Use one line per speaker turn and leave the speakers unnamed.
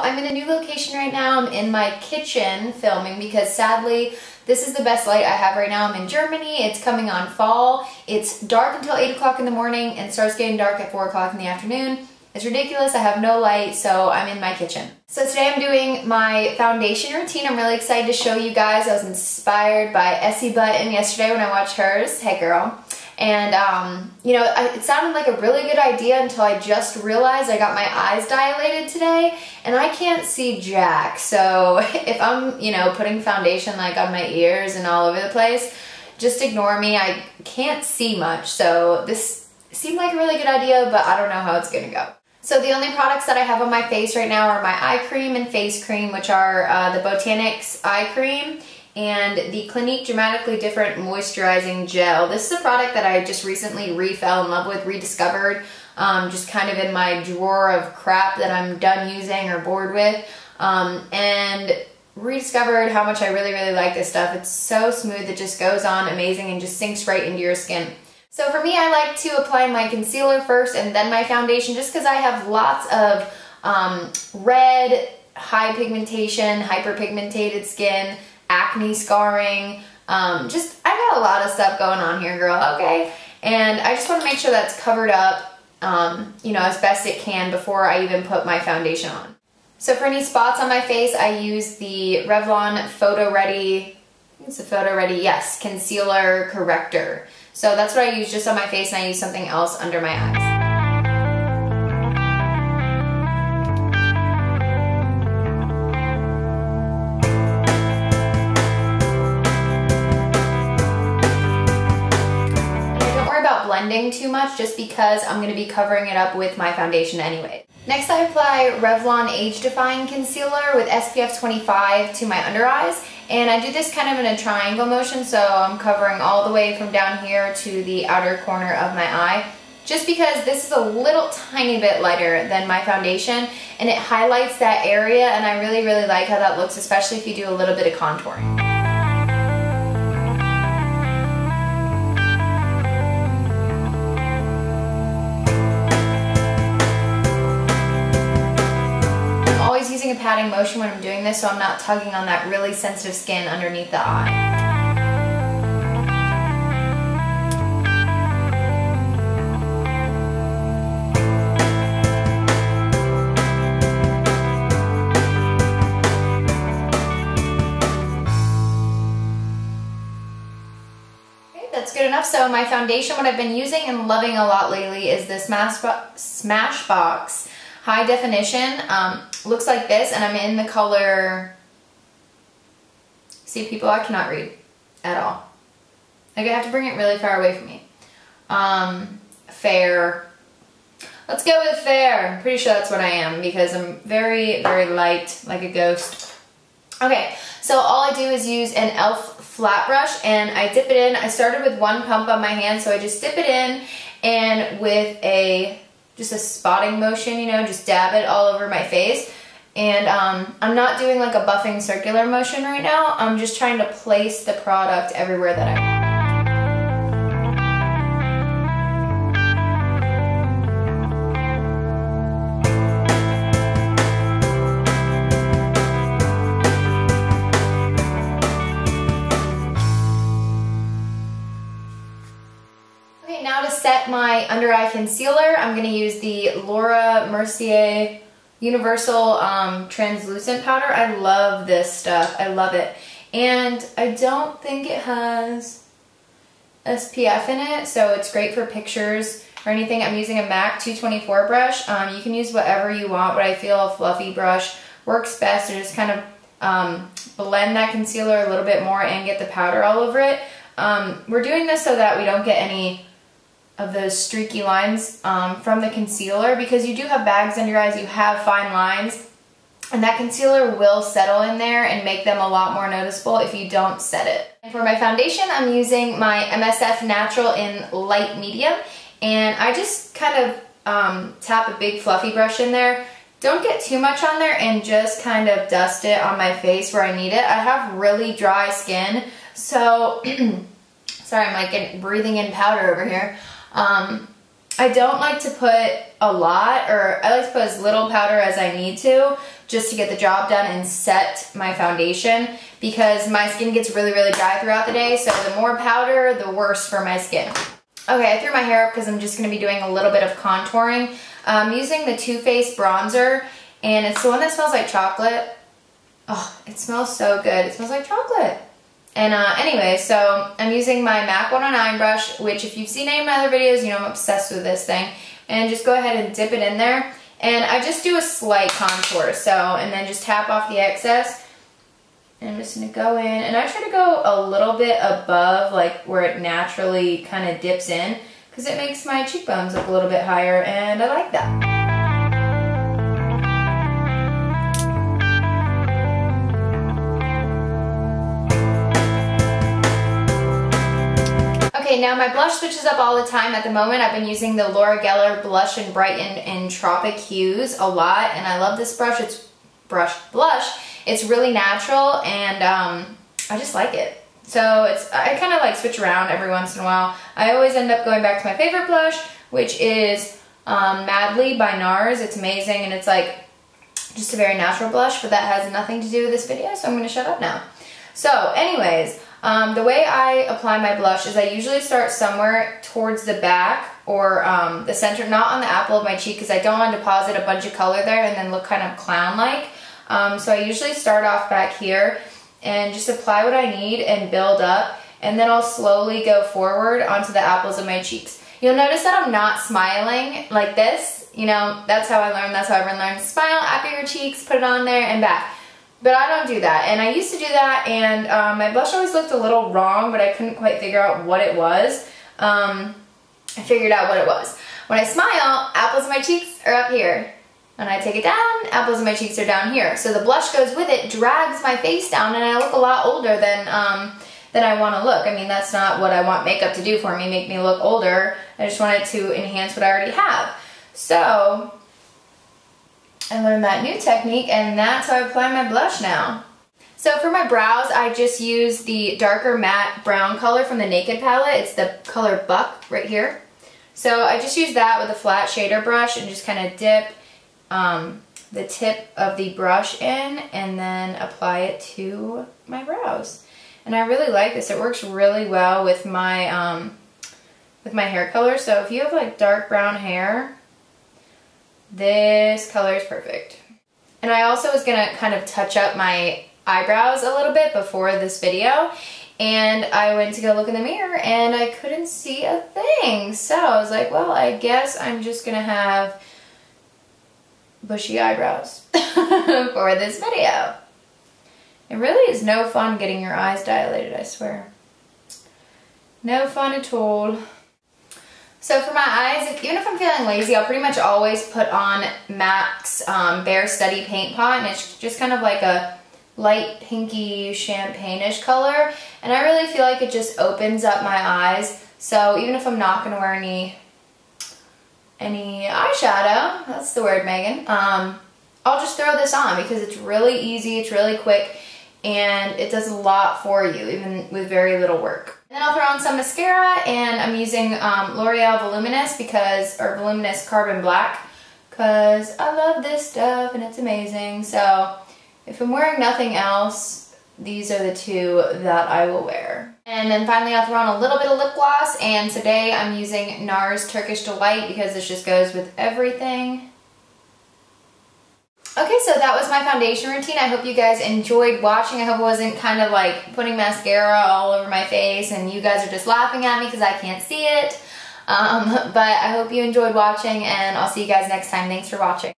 I'm in a new location right now. I'm in my kitchen filming because sadly, this is the best light I have right now. I'm in Germany. It's coming on fall. It's dark until 8 o'clock in the morning and starts getting dark at 4 o'clock in the afternoon. It's ridiculous. I have no light, so I'm in my kitchen. So today I'm doing my foundation routine. I'm really excited to show you guys. I was inspired by Essie Button yesterday when I watched hers. Hey girl. And, you know, it sounded like a really good idea until I just realized I got my eyes dilated today and I can't see jack. So if I'm, you know, putting foundation like on my ears and all over the place, just ignore me. I can't see much. So this seemed like a really good idea, but I don't know how it's gonna go. So the only products that I have on my face right now are my eye cream and face cream, which are the Botanics eye cream and the Clinique Dramatically Different Moisturizing Gel. This is a product that I just recently fell in love with, rediscovered, just kind of in my drawer of crap that I'm done using or bored with, and rediscovered how much I really like this stuff. It's so smooth, it just goes on amazing and just sinks right into your skin. So for me, I like to apply my concealer first and then my foundation just because I have lots of red, high pigmentation, hyperpigmented skin, acne scarring, I got a lot of stuff going on here, girl, okay? And I just want to make sure that's covered up, you know, as best it can before I even put my foundation on. So for any spots on my face, I use the Revlon Photo Ready, it's a Photo Ready, yes, Concealer Corrector. So that's what I use just on my face, and I use something else under my eyes. Blending too much just because I'm going to be covering it up with my foundation anyway. Next I apply Revlon Age Defying Concealer with SPF 25 to my under eyes, and I do this kind of in a triangle motion, so I'm covering all the way from down here to the outer corner of my eye, just because this is a little tiny bit lighter than my foundation and it highlights that area, and I really like how that looks, especially if you do a little bit of contouring. Using a patting motion when I'm doing this so I'm not tugging on that really sensitive skin underneath the eye. Okay, that's good enough. So my foundation, what I've been using and loving a lot lately is this Smashbox High Definition. Looks like this, and I'm in the color, see people, I cannot read at all. Like I have to bring it really far away from me. Fair. Let's go with fair. I'm pretty sure that's what I am because I'm very light, like a ghost. Okay, so all I do is use an e.l.f. flat brush and I dip it in. I started with one pump on my hand, so I just dip it in and with just a spotting motion, you know, just dab it all over my face. And I'm not doing like a buffing circular motion right now. I'm just trying to place the product everywhere that I want. Now to set my under eye concealer, I'm going to use the Laura Mercier Universal Translucent Powder. I love this stuff. I love it. And I don't think it has SPF in it, so it's great for pictures or anything. I'm using a MAC 224 brush. You can use whatever you want, but I feel a fluffy brush works best to just kind of blend that concealer a little bit more and get the powder all over it. We're doing this so that we don't get any of those streaky lines from the concealer, because you do have bags under your eyes, you have fine lines, and that concealer will settle in there and make them a lot more noticeable if you don't set it. And for my foundation, I'm using my MSF Natural in light medium, and I just kind of tap a big fluffy brush in there. Don't get too much on there and just kind of dust it on my face where I need it. I have really dry skin, so sorry, I'm like breathing in powder over here. I don't like to put a lot, or I like to put as little powder as I need to just to get the job done and set my foundation, because my skin gets really, really dry throughout the day. So the more powder, the worse for my skin. Okay, I threw my hair up because I'm just going to be doing a little bit of contouring. I'm using the Too Faced bronzer, and it's the one that smells like chocolate. Oh, it smells so good. It smells like chocolate. And anyway, so I'm using my MAC 109 brush, which if you've seen any of my other videos, you know I'm obsessed with this thing. And just go ahead and dip it in there. And I just do a slight contour, and then just tap off the excess. And I'm just going to go in, and I try to go a little bit above, like where it naturally kind of dips in, because it makes my cheekbones look a little bit higher, and I like that. Okay, now my blush switches up all the time. At the moment, I've been using the Laura Geller Blush and Brighten in Tropic Hues a lot, and I love this brush. It's blush. It's really natural, and I just like it. So I kind of like switch around every once in a while. I always end up going back to my favorite blush, which is Madly by NARS. It's amazing, and it's like just a very natural blush, but that has nothing to do with this video, so I'm going to shut up now. So anyways, the way I apply my blush is I usually start somewhere towards the back or the center, not on the apple of my cheek, because I don't want to deposit a bunch of color there and then look kind of clown-like. So I usually start off back here and just apply what I need and build up, and then I'll slowly go forward onto the apples of my cheeks. You'll notice that I'm not smiling like this. You know, that's how I learned, that's how everyone learns. Smile, apple your cheeks, put it on there and back. But I don't do that, and I used to do that, and my blush always looked a little wrong, but I couldn't quite figure out what it was. I figured out what it was. When I smile, apples of my cheeks are up here. When I take it down, apples of my cheeks are down here. So the blush goes with it, drags my face down, and I look a lot older than I want to look. I mean, that's not what I want makeup to do for me, make me look older. I just want it to enhance what I already have. So I learned that new technique, and that's how I apply my blush now. So for my brows, I just use the darker matte brown color from the Naked palette. It's the color Buck right here. So I just use that with a flat shader brush and just kind of dip the tip of the brush in and then apply it to my brows. And I really like this. It works really well with my hair color. So if you have like dark brown hair, this color is perfect. And I also was gonna kind of touch up my eyebrows a little bit before this video, and I went to go look in the mirror and I couldn't see a thing. So I was like, well, I guess I'm just gonna have bushy eyebrows for this video. It really is no fun getting your eyes dilated, I swear. No fun at all. So for my eyes, even if I'm feeling lazy, I'll pretty much always put on MAC's Bare Study Paint Pot, and it's just kind of like a light pinky champagne-ish color, and I really feel like it just opens up my eyes. So even if I'm not going to wear any eyeshadow, that's the word, Megan, I'll just throw this on because it's really easy, it's really quick, and it does a lot for you, even with very little work. Then I'll throw on some mascara, and I'm using L'Oreal Voluminous Carbon Black, because I love this stuff and it's amazing. So if I'm wearing nothing else, these are the two that I will wear. And then finally I'll throw on a little bit of lip gloss, and today I'm using NARS Turkish Delight because this just goes with everything. Okay, so that was my foundation routine. I hope you guys enjoyed watching. I hope it wasn't kind of like putting mascara all over my face and you guys are just laughing at me because I can't see it. But I hope you enjoyed watching, and I'll see you guys next time. Thanks for watching.